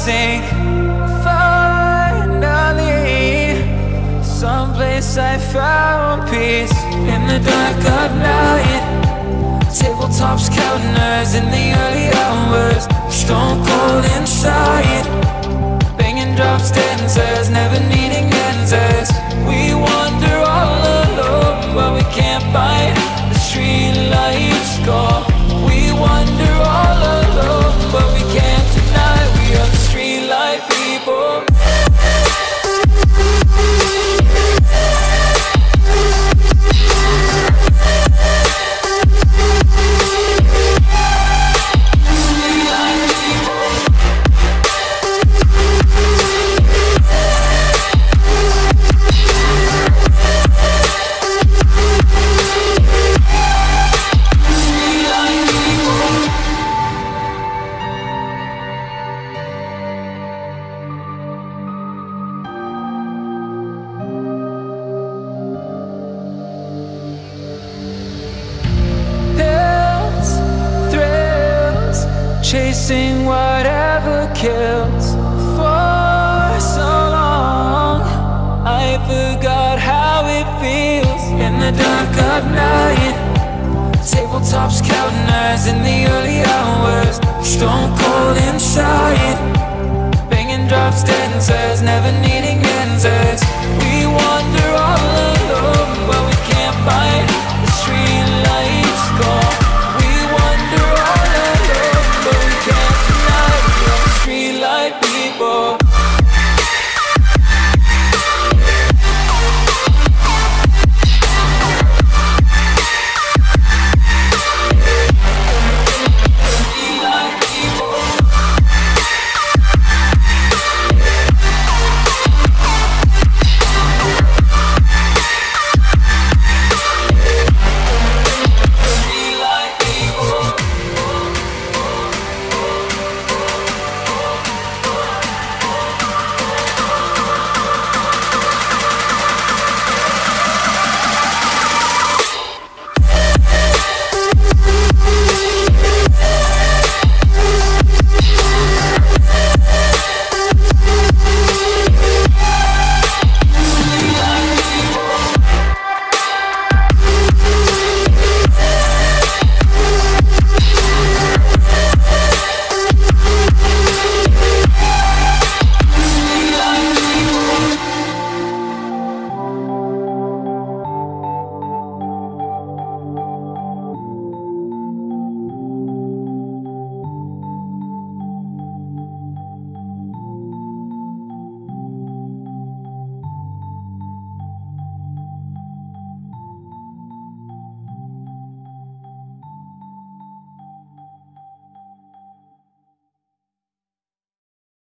sink. Finally, someplace I found peace. In the dark of night, tabletops counting hours in the early hours. Stone cold inside, banging drops, dancers, never needing answers. We wander all alone, but we can't find the street lights go. We wander all alone, but we can't deny we are the street light people. Chasing whatever kills. For so long I forgot how it feels. In the dark of night, tabletops counting hours in the early hours. Stone cold inside, banging drops, dancers, never needing